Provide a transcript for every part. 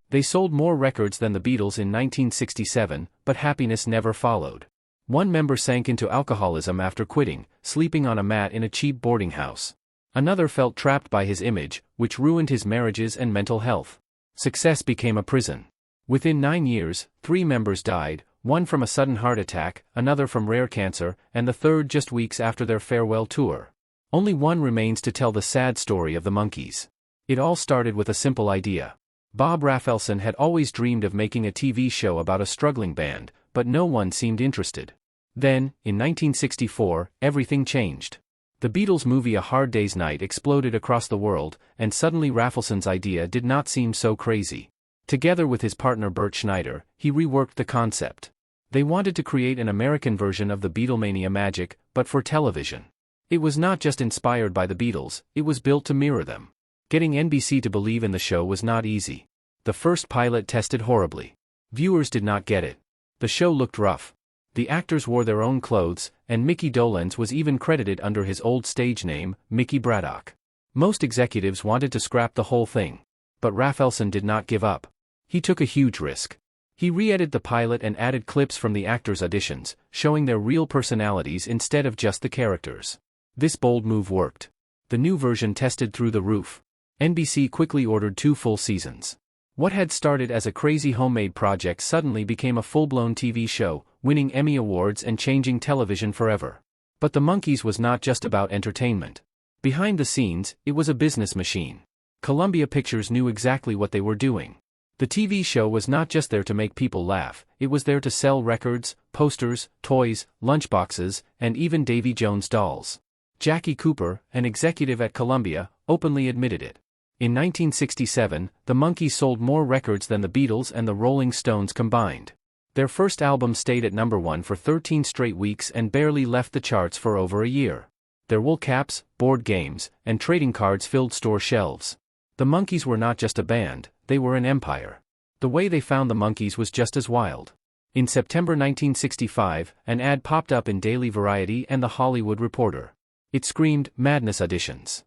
They sold more records than the Beatles in 1967, but happiness never followed. One member sank into alcoholism after quitting, sleeping on a mat in a cheap boarding house. Another felt trapped by his image, which ruined his marriages and mental health. Success became a prison. Within 9 years, 3 members died, one from a sudden heart attack, another from rare cancer, and the third just weeks after their farewell tour. Only one remains to tell the sad story of the Monkees. It all started with a simple idea. Bob Rafelson had always dreamed of making a TV show about a struggling band, but no one seemed interested. Then, in 1964, everything changed. The Beatles' movie A Hard Day's Night exploded across the world, and suddenly Rafelson's idea did not seem so crazy. Together with his partner Bert Schneider, he reworked the concept. They wanted to create an American version of the Beatlemania magic, but for television. It was not just inspired by the Beatles, it was built to mirror them. Getting NBC to believe in the show was not easy. The first pilot tested horribly. Viewers did not get it. The show looked rough. The actors wore their own clothes, and Micky Dolenz was even credited under his old stage name, Mickey Braddock. Most executives wanted to scrap the whole thing. But Rafelson did not give up. He took a huge risk. He re-edited the pilot and added clips from the actors' auditions, showing their real personalities instead of just the characters. This bold move worked. The new version tested through the roof. NBC quickly ordered 2 full seasons. What had started as a crazy homemade project suddenly became a full-blown TV show, winning Emmy Awards and changing television forever. But the Monkees was not just about entertainment. Behind the scenes, it was a business machine. Columbia Pictures knew exactly what they were doing. The TV show was not just there to make people laugh, it was there to sell records, posters, toys, lunchboxes, and even Davy Jones dolls. Jackie Cooper, an executive at Columbia, openly admitted it. In 1967, the Monkees sold more records than the Beatles and the Rolling Stones combined. Their first album stayed at #1 for 13 straight weeks and barely left the charts for over a year. Their wool caps, board games, and trading cards filled store shelves. The Monkees were not just a band, they were an empire. The way they found the Monkees was just as wild. In September 1965, an ad popped up in Daily Variety and The Hollywood Reporter. It screamed, "Madness auditions."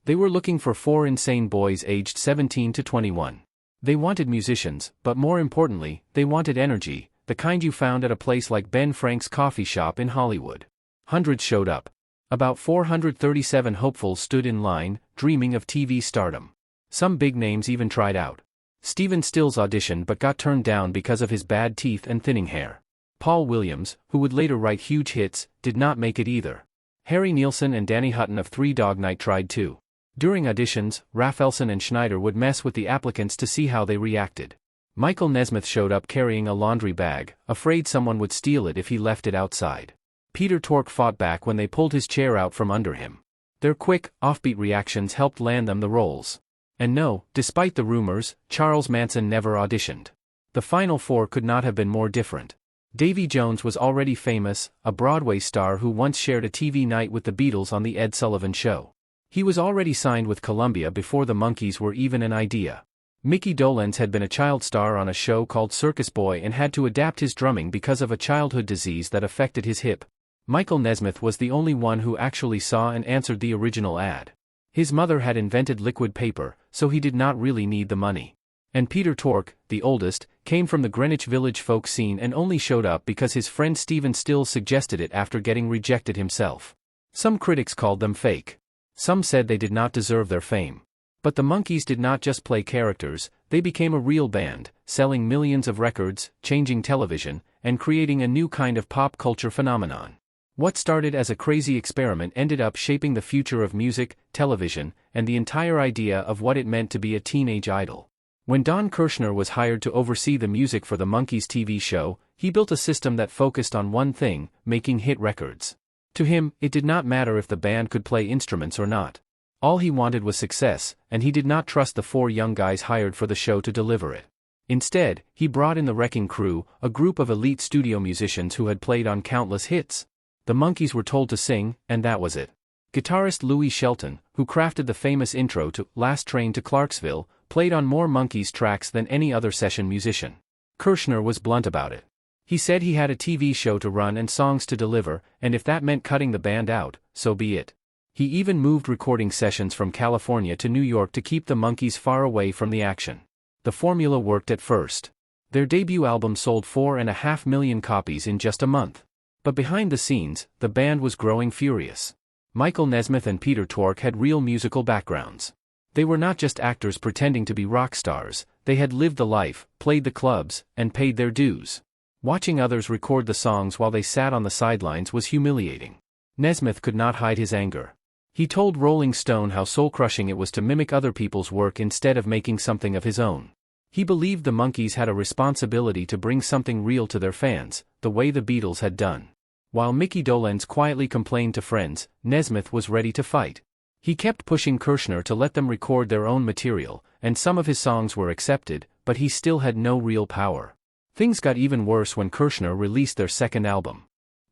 They were looking for 4 insane boys aged 17 to 21. They wanted musicians, but more importantly, they wanted energy, the kind you found at a place like Ben Frank's coffee shop in Hollywood. Hundreds showed up. About 437 hopefuls stood in line, dreaming of TV stardom. Some big names even tried out. Stephen Stills auditioned but got turned down because of his bad teeth and thinning hair. Paul Williams, who would later write huge hits, did not make it either. Harry Nilsson and Danny Hutton of Three Dog Night tried too. During auditions, Rafelson and Schneider would mess with the applicants to see how they reacted. Michael Nesmith showed up carrying a laundry bag, afraid someone would steal it if he left it outside. Peter Tork fought back when they pulled his chair out from under him. Their quick, offbeat reactions helped land them the roles. And no, despite the rumors, Charles Manson never auditioned. The final 4 could not have been more different. Davy Jones was already famous, a Broadway star who once shared a TV night with the Beatles on The Ed Sullivan Show. He was already signed with Columbia before the Monkees were even an idea. Micky Dolenz had been a child star on a show called Circus Boy and had to adapt his drumming because of a childhood disease that affected his hip. Michael Nesmith was the only one who actually saw and answered the original ad. His mother had invented liquid paper, so he did not really need the money. And Peter Tork, the oldest, came from the Greenwich Village folk scene and only showed up because his friend Stephen Stills suggested it after getting rejected himself. Some critics called them fake. Some said they did not deserve their fame. But the Monkees did not just play characters, they became a real band, selling millions of records, changing television, and creating a new kind of pop culture phenomenon. What started as a crazy experiment ended up shaping the future of music, television, and the entire idea of what it meant to be a teenage idol. When Don Kirshner was hired to oversee the music for the Monkees TV show, he built a system that focused on one thing, making hit records. To him, it did not matter if the band could play instruments or not. All he wanted was success, and he did not trust the 4 young guys hired for the show to deliver it. Instead, he brought in the Wrecking Crew, a group of elite studio musicians who had played on countless hits. The Monkees were told to sing, and that was it. Guitarist Louis Shelton, who crafted the famous intro to Last Train to Clarksville, played on more Monkees tracks than any other session musician. Kirshner was blunt about it. He said he had a TV show to run and songs to deliver, and if that meant cutting the band out, so be it. He even moved recording sessions from California to New York to keep the Monkees far away from the action. The formula worked at first. Their debut album sold 4.5 million copies in just a month. But behind the scenes, the band was growing furious. Michael Nesmith and Peter Tork had real musical backgrounds. They were not just actors pretending to be rock stars, they had lived the life, played the clubs, and paid their dues. Watching others record the songs while they sat on the sidelines was humiliating. Nesmith could not hide his anger. He told Rolling Stone how soul-crushing it was to mimic other people's work instead of making something of his own. He believed the Monkees had a responsibility to bring something real to their fans, the way the Beatles had done. While Micky Dolenz quietly complained to friends, Nesmith was ready to fight. He kept pushing Kirshner to let them record their own material, and some of his songs were accepted, but he still had no real power. Things got even worse when Kirshner released their second album.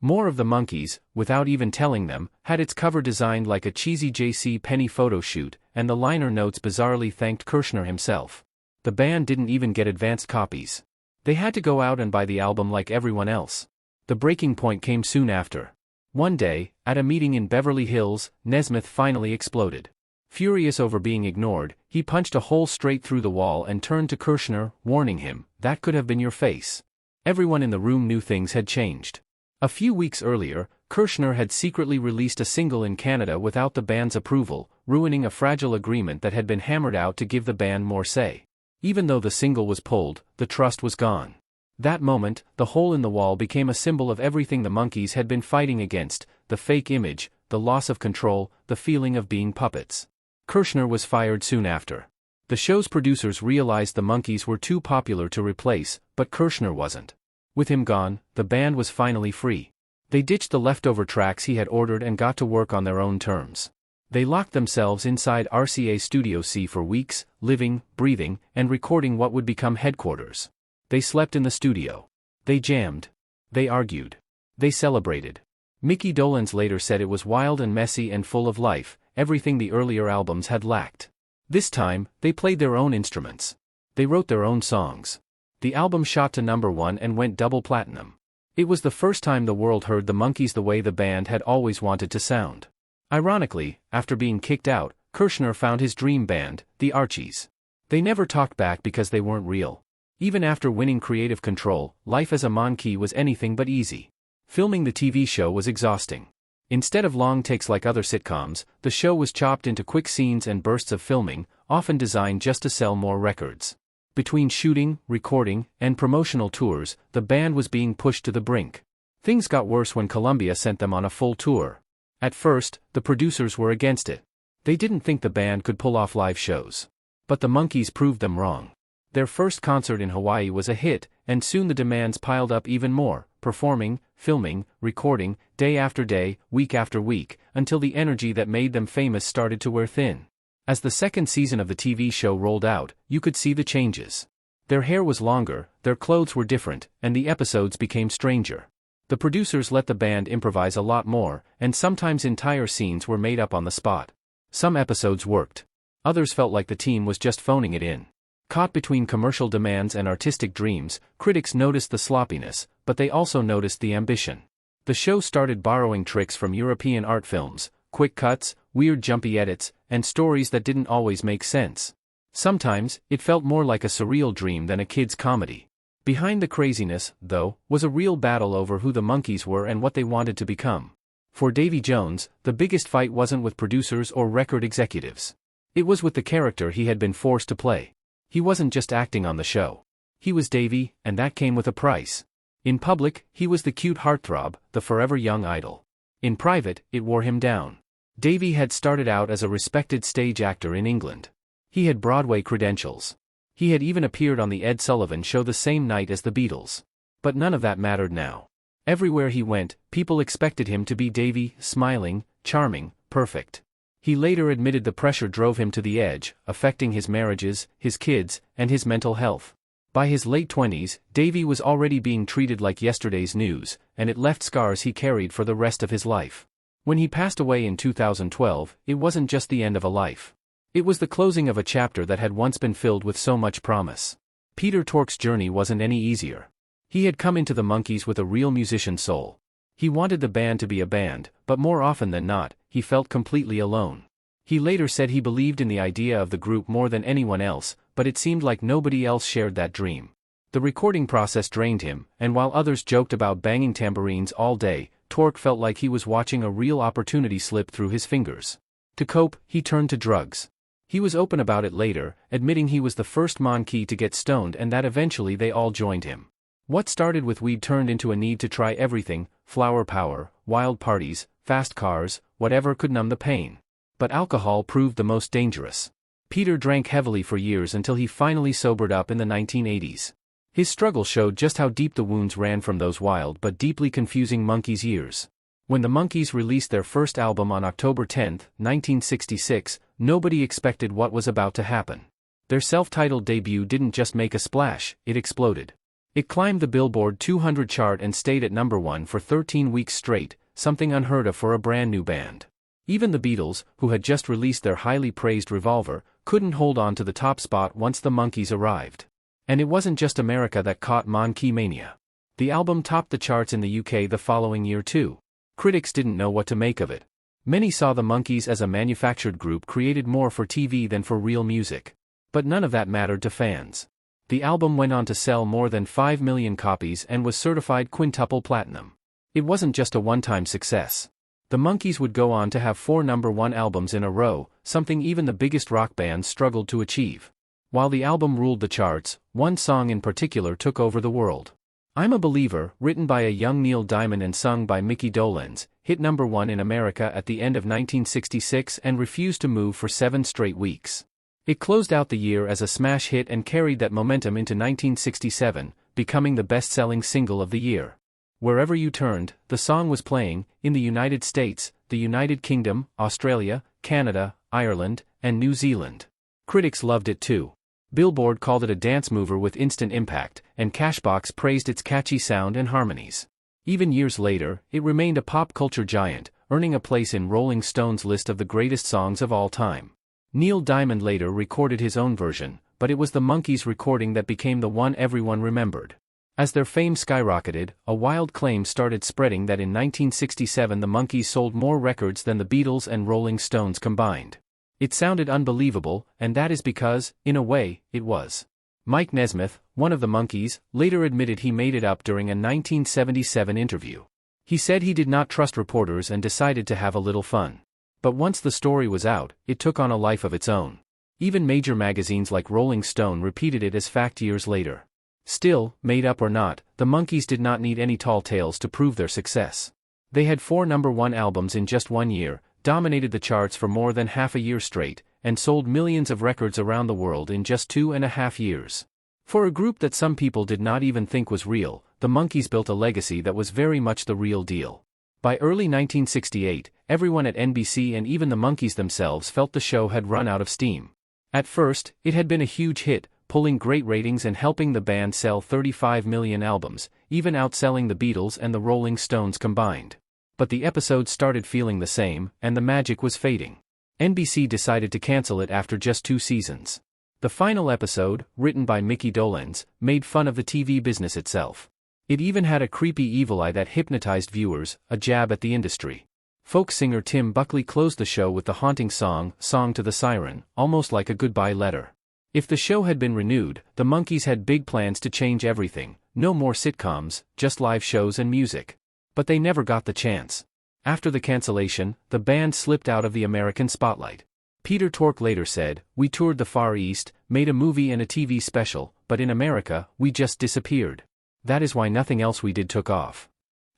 More of the Monkees, without even telling them, had its cover designed like a cheesy J.C. Penney photo shoot, and the liner notes bizarrely thanked Kirshner himself. The band didn't even get advanced copies. They had to go out and buy the album like everyone else. The breaking point came soon after. One day, at a meeting in Beverly Hills, Nesmith finally exploded. Furious over being ignored, he punched a hole straight through the wall and turned to Kirshner, warning him, "That could have been your face." Everyone in the room knew things had changed. A few weeks earlier, Kirshner had secretly released a single in Canada without the band's approval, ruining a fragile agreement that had been hammered out to give the band more say. Even though the single was pulled, the trust was gone. That moment, the hole in the wall became a symbol of everything the Monkees had been fighting against: the fake image, the loss of control, the feeling of being puppets. Kirshner was fired soon after. The show's producers realized the Monkees were too popular to replace, but Kirshner wasn't. With him gone, the band was finally free. They ditched the leftover tracks he had ordered and got to work on their own terms. They locked themselves inside RCA Studio C for weeks, living, breathing, and recording what would become headquarters. They slept in the studio. They jammed. They argued. They celebrated. Micky Dolenz later said it was wild and messy and full of life, everything the earlier albums had lacked. This time, they played their own instruments. They wrote their own songs. The album shot to #1 and went double platinum. It was the first time the world heard the Monkees the way the band had always wanted to sound. Ironically, after being kicked out, Kirshner found his dream band, the Archies. They never talked back because they weren't real. Even after winning creative control, life as a Monkee was anything but easy. Filming the TV show was exhausting. Instead of long takes like other sitcoms, the show was chopped into quick scenes and bursts of filming, often designed just to sell more records. Between shooting, recording, and promotional tours, the band was being pushed to the brink. Things got worse when Columbia sent them on a full tour. At first, the producers were against it. They didn't think the band could pull off live shows. But the Monkees proved them wrong. Their first concert in Hawaii was a hit, and soon the demands piled up even more, performing, filming, recording, day after day, week after week, until the energy that made them famous started to wear thin. As the second season of the TV show rolled out, you could see the changes. Their hair was longer, their clothes were different, and the episodes became stranger. The producers let the band improvise a lot more, and sometimes entire scenes were made up on the spot. Some episodes worked. Others felt like the team was just phoning it in. Caught between commercial demands and artistic dreams, critics noticed the sloppiness, but they also noticed the ambition. The show started borrowing tricks from European art films, quick cuts, weird jumpy edits, and stories that didn't always make sense. Sometimes, it felt more like a surreal dream than a kid's comedy. Behind the craziness, though, was a real battle over who the Monkees were and what they wanted to become. For Davy Jones, the biggest fight wasn't with producers or record executives. It was with the character he had been forced to play. He wasn't just acting on the show. He was Davy, and that came with a price. In public, he was the cute heartthrob, the forever young idol. In private, it wore him down. Davy had started out as a respected stage actor in England. He had Broadway credentials. He had even appeared on the Ed Sullivan Show the same night as the Beatles. But none of that mattered now. Everywhere he went, people expected him to be Davy, smiling, charming, perfect. He later admitted the pressure drove him to the edge, affecting his marriages, his kids, and his mental health. By his late 20s, Davy was already being treated like yesterday's news, and it left scars he carried for the rest of his life. When he passed away in 2012, it wasn't just the end of a life. It was the closing of a chapter that had once been filled with so much promise. Peter Tork's journey wasn't any easier. He had come into the Monkees with a real musician soul. He wanted the band to be a band, but more often than not, he felt completely alone. He later said he believed in the idea of the group more than anyone else, but it seemed like nobody else shared that dream. The recording process drained him, and while others joked about banging tambourines all day, Tork felt like he was watching a real opportunity slip through his fingers. To cope, he turned to drugs. He was open about it later, admitting he was the first Monkee to get stoned and that eventually they all joined him. What started with weed turned into a need to try everything: flower power, wild parties, fast cars, whatever could numb the pain. But alcohol proved the most dangerous. Peter drank heavily for years until he finally sobered up in the 1980s. His struggle showed just how deep the wounds ran from those wild but deeply confusing Monkees years. When the Monkees released their first album on October 10, 1966, nobody expected what was about to happen. Their self-titled debut didn't just make a splash, it exploded. It climbed the Billboard 200 chart and stayed at number 1 for 13 weeks straight, something unheard of for a brand new band. Even the Beatles, who had just released their highly praised Revolver, couldn't hold on to the top spot once the Monkees arrived. And it wasn't just America that caught Monkee mania. The album topped the charts in the UK the following year too. Critics didn't know what to make of it. Many saw the Monkees as a manufactured group created more for TV than for real music. But none of that mattered to fans. The album went on to sell more than 5 million copies and was certified quintuple platinum. It wasn't just a one-time success. The Monkees would go on to have 4 number-1 albums in a row, something even the biggest rock bands struggled to achieve. While the album ruled the charts, one song in particular took over the world. I'm a Believer, written by a young Neil Diamond and sung by Micky Dolenz, hit number 1 in America at the end of 1966 and refused to move for 7 straight weeks. It closed out the year as a smash hit and carried that momentum into 1967, becoming the best-selling single of the year. Wherever you turned, the song was playing, in the United States, the United Kingdom, Australia, Canada, Ireland, and New Zealand. Critics loved it too. Billboard called it a dance mover with instant impact, and Cashbox praised its catchy sound and harmonies. Even years later, it remained a pop culture giant, earning a place in Rolling Stone's list of the greatest songs of all time. Neil Diamond later recorded his own version, but it was the Monkees' recording that became the one everyone remembered. As their fame skyrocketed, a wild claim started spreading that in 1967 the Monkees sold more records than the Beatles and Rolling Stones combined. It sounded unbelievable, and that is because, in a way, it was. Mike Nesmith, one of the Monkees, later admitted he made it up during a 1977 interview. He said he did not trust reporters and decided to have a little fun. But once the story was out, it took on a life of its own. Even major magazines like Rolling Stone repeated it as fact years later. Still, made up or not, the Monkees did not need any tall tales to prove their success. They had 4 number-1 albums in just 1 year, dominated the charts for more than half a year straight, and sold millions of records around the world in just 2.5 years. For a group that some people did not even think was real, the Monkees built a legacy that was very much the real deal. By early 1968, everyone at NBC and even the Monkees themselves felt the show had run out of steam. At first, it had been a huge hit, pulling great ratings and helping the band sell 35 million albums, even outselling the Beatles and the Rolling Stones combined. But the episodes started feeling the same, and the magic was fading. NBC decided to cancel it after just 2 seasons. The final episode, written by Micky Dolenz, made fun of the TV business itself. It even had a creepy evil eye that hypnotized viewers, a jab at the industry. Folk singer Tim Buckley closed the show with the haunting song, Song to the Siren, almost like a goodbye letter. If the show had been renewed, the Monkees had big plans to change everything: no more sitcoms, just live shows and music. But they never got the chance. After the cancellation, the band slipped out of the American spotlight. Peter Tork later said, "We toured the Far East, made a movie and a TV special, but in America, we just disappeared. That is why nothing else we did took off."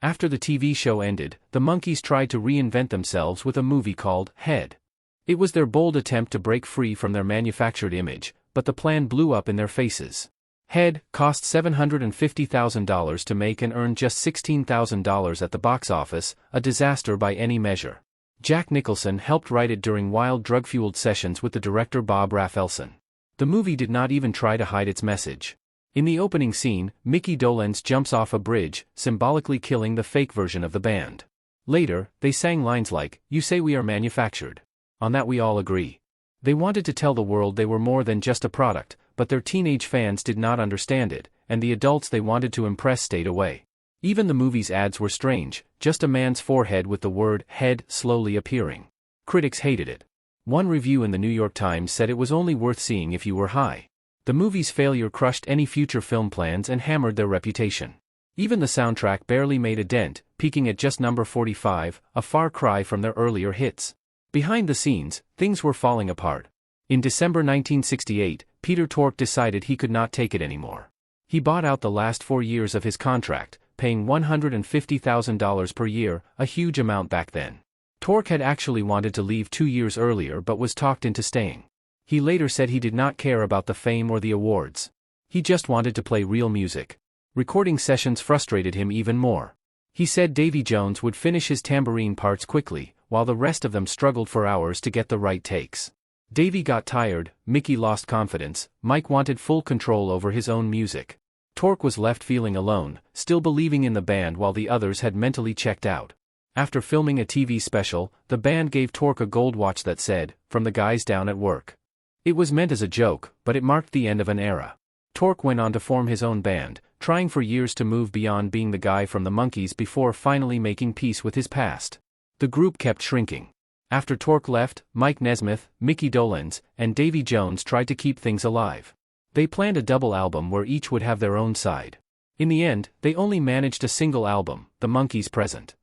After the TV show ended, the Monkees tried to reinvent themselves with a movie called Head. It was their bold attempt to break free from their manufactured image, but the plan blew up in their faces. Head cost $750,000 to make and earned just $16,000 at the box office, a disaster by any measure. Jack Nicholson helped write it during wild drug-fueled sessions with the director Bob Rafelson. The movie did not even try to hide its message. In the opening scene, Micky Dolenz jumps off a bridge, symbolically killing the fake version of the band. Later, they sang lines like, "You say we are manufactured. On that we all agree." They wanted to tell the world they were more than just a product, but their teenage fans did not understand it, and the adults they wanted to impress stayed away. Even the movie's ads were strange, just a man's forehead with the word "head" slowly appearing. Critics hated it. One review in the New York Times said it was only worth seeing if you were high. The movie's failure crushed any future film plans and hammered their reputation. Even the soundtrack barely made a dent, peaking at just number 45, a far cry from their earlier hits. Behind the scenes, things were falling apart. In December 1968, Peter Tork decided he could not take it anymore. He bought out the last 4 years of his contract, paying $150,000 per year, a huge amount back then. Tork had actually wanted to leave 2 years earlier but was talked into staying. He later said he did not care about the fame or the awards. He just wanted to play real music. Recording sessions frustrated him even more. He said Davy Jones would finish his tambourine parts quickly, while the rest of them struggled for hours to get the right takes. Davy got tired, Micky lost confidence, Mike wanted full control over his own music. Tork was left feeling alone, still believing in the band while the others had mentally checked out. After filming a TV special, the band gave Tork a gold watch that said, "From the guys down at work." It was meant as a joke, but it marked the end of an era. Tork went on to form his own band, trying for years to move beyond being the guy from the Monkees before finally making peace with his past. The group kept shrinking. After Tork left, Mike Nesmith, Micky Dolenz, and Davy Jones tried to keep things alive. They planned a double album where each would have their own side. In the end, they only managed a single album, The Monkees Present.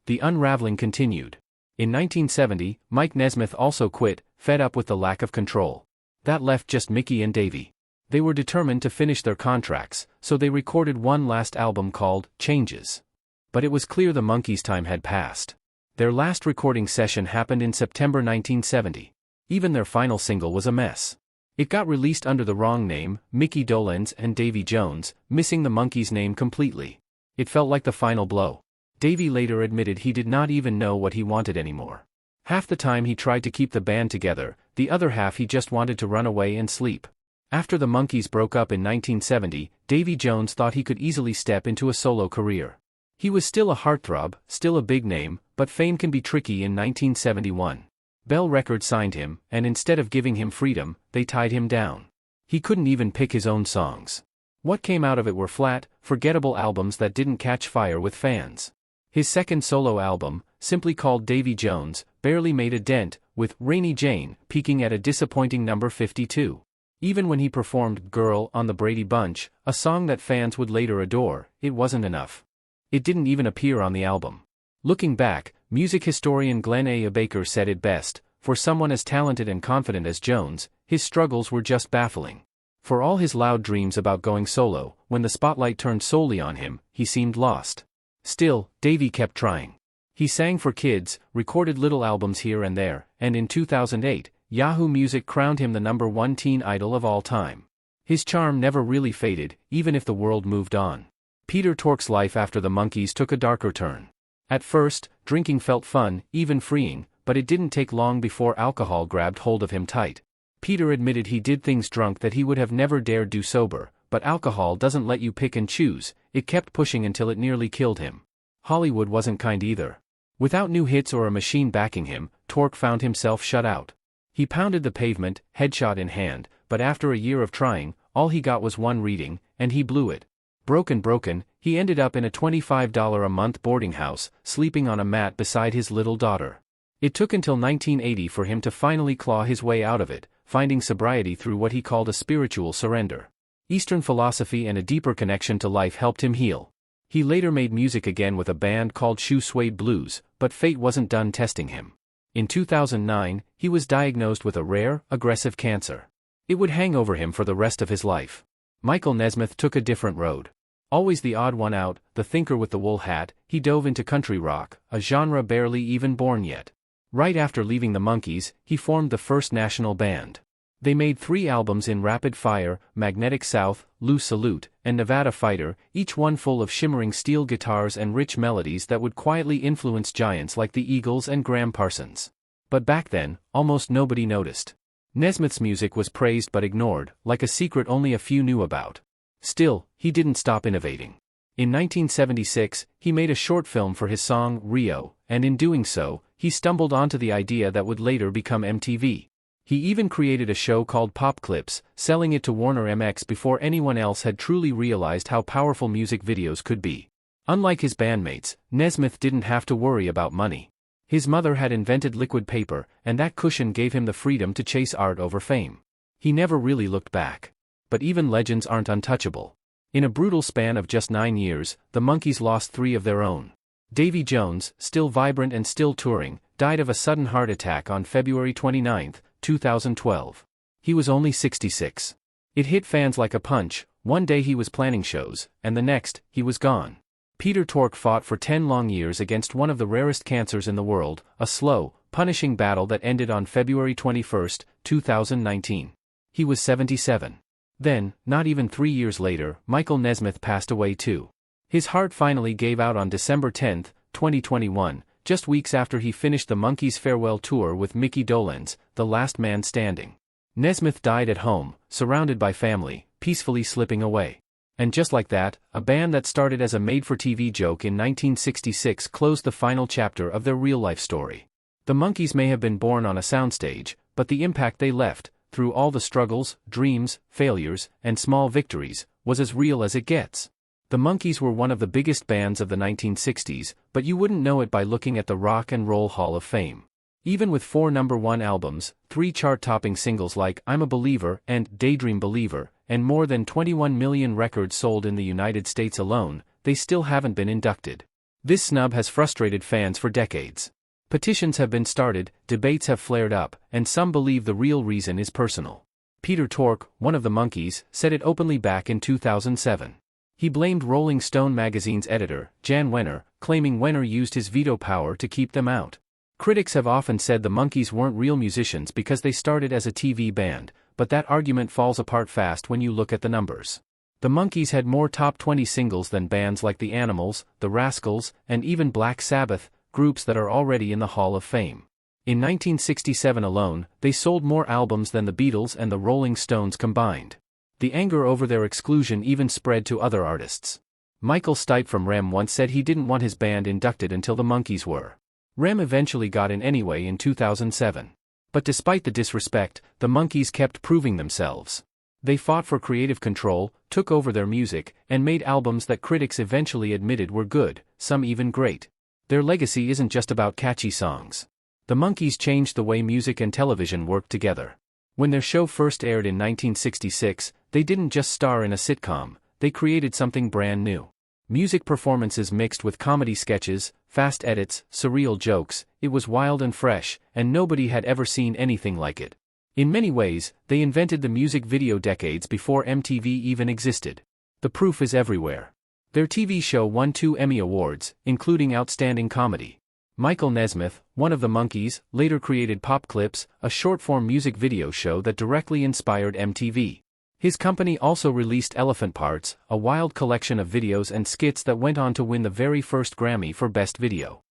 The unraveling continued. In 1970, Mike Nesmith also quit, fed up with the lack of control. That left just Micky and Davy. They were determined to finish their contracts, so they recorded one last album called Changes. But it was clear the Monkees' time had passed. Their last recording session happened in September 1970. Even their final single was a mess. It got released under the wrong name, Micky Dolenz and Davy Jones, missing the Monkees' name completely. It felt like the final blow. Davy later admitted he did not even know what he wanted anymore. Half the time he tried to keep the band together, the other half he just wanted to run away and sleep. After the Monkees broke up in 1970, Davy Jones thought he could easily step into a solo career. He was still a heartthrob, still a big name, but fame can be tricky. In 1971, Bell Records signed him, and instead of giving him freedom, they tied him down. He couldn't even pick his own songs. What came out of it were flat, forgettable albums that didn't catch fire with fans. His second solo album, simply called Davy Jones, barely made a dent, with Rainy Jane peaking at a disappointing number 52. Even when he performed Girl on the Brady Bunch, a song that fans would later adore, it wasn't enough. It didn't even appear on the album. Looking back, music historian Glenn A. Baker said it best, for someone as talented and confident as Jones, his struggles were just baffling. For all his loud dreams about going solo, when the spotlight turned solely on him, he seemed lost. Still, Davy kept trying. He sang for kids, recorded little albums here and there, and in 2008, Yahoo Music crowned him the #1 teen idol of all time. His charm never really faded, even if the world moved on. Peter Tork's life after the Monkees took a darker turn. At first, drinking felt fun, even freeing, but it didn't take long before alcohol grabbed hold of him tight. Peter admitted he did things drunk that he would have never dared do sober, but alcohol doesn't let you pick and choose. It kept pushing until it nearly killed him. Hollywood wasn't kind either. Without new hits or a machine backing him, Tork found himself shut out. He pounded the pavement, headshot in hand, but after a year of trying, all he got was one reading, and he blew it. Broken, he ended up in a $25 a month boarding house, sleeping on a mat beside his little daughter. It took until 1980 for him to finally claw his way out of it, finding sobriety through what he called a spiritual surrender. Eastern philosophy and a deeper connection to life helped him heal. He later made music again with a band called Shoe Suede Blues, but fate wasn't done testing him. In 2009, he was diagnosed with a rare, aggressive cancer. It would hang over him for the rest of his life. Michael Nesmith took a different road. Always the odd one out, the thinker with the wool hat, he dove into country rock, a genre barely even born yet. Right after leaving the Monkees, he formed the first national band. They made 3 albums in rapid fire, Magnetic South, Lou Salute, and Nevada Fighter, each one full of shimmering steel guitars and rich melodies that would quietly influence giants like the Eagles and Graham Parsons. But back then, almost nobody noticed. Nesmith's music was praised but ignored, like a secret only a few knew about. Still, he didn't stop innovating. In 1976, he made a short film for his song, Rio, and in doing so, he stumbled onto the idea that would later become MTV. He even created a show called Pop Clips, selling it to Warner MX before anyone else had truly realized how powerful music videos could be. Unlike his bandmates, Nesmith didn't have to worry about money. His mother had invented liquid paper, and that cushion gave him the freedom to chase art over fame. He never really looked back. But even legends aren't untouchable. In a brutal span of just 9 years, the Monkees lost 3 of their own. Davy Jones, still vibrant and still touring, died of a sudden heart attack on February 29, 2012. He was only 66. It hit fans like a punch. One day he was planning shows, and the next, he was gone. Peter Tork fought for 10 long years against one of the rarest cancers in the world, a slow, punishing battle that ended on February 21, 2019. He was 77. Then, not even 3 years later, Nesmith passed away too. His heart finally gave out on December 10, 2021, just weeks after he finished the Monkees' farewell tour with Micky Dolenz, the last man standing. Nesmith died at home, surrounded by family, peacefully slipping away. And just like that, a band that started as a made-for-TV joke in 1966 closed the final chapter of their real-life story. The Monkees may have been born on a soundstage, but the impact they left, through all the struggles, dreams, failures, and small victories, was as real as it gets. The Monkees were one of the biggest bands of the 1960s, but you wouldn't know it by looking at the Rock and Roll Hall of Fame. Even with 4 number-1 albums, 3 chart-topping singles like I'm a Believer and Daydream Believer, and more than 21 million records sold in the United States alone, they still haven't been inducted. This snub has frustrated fans for decades. Petitions have been started, debates have flared up, and some believe the real reason is personal. Peter Tork, one of the Monkees, said it openly back in 2007. He blamed Rolling Stone magazine's editor, Jan Wenner, claiming Wenner used his veto power to keep them out. Critics have often said the Monkees weren't real musicians because they started as a TV band, but that argument falls apart fast when you look at the numbers. The Monkees had more top 20 singles than bands like the Animals, the Rascals, and even Black Sabbath, groups that are already in the Hall of Fame. In 1967 alone, they sold more albums than the Beatles and the Rolling Stones combined. The anger over their exclusion even spread to other artists. Michael Stipe from Rem once said he didn't want his band inducted until the Monkees were. Rem eventually got in anyway in 2007. But despite the disrespect, the Monkees kept proving themselves. They fought for creative control, took over their music, and made albums that critics eventually admitted were good, some even great. Their legacy isn't just about catchy songs. The Monkees changed the way music and television worked together. When their show first aired in 1966, they didn't just star in a sitcom, they created something brand new. Music performances mixed with comedy sketches, fast edits, surreal jokes, it was wild and fresh, and nobody had ever seen anything like it. In many ways, they invented the music video decades before MTV even existed. The proof is everywhere. Their TV show won 2 Emmy Awards, including Outstanding Comedy. Nesmith, one of the Monkees, later created Pop Clips, a short-form music video show that directly inspired MTV. His company also released Elephant Parts, a wild collection of videos and skits that went on to win the very first Grammy for Best Video.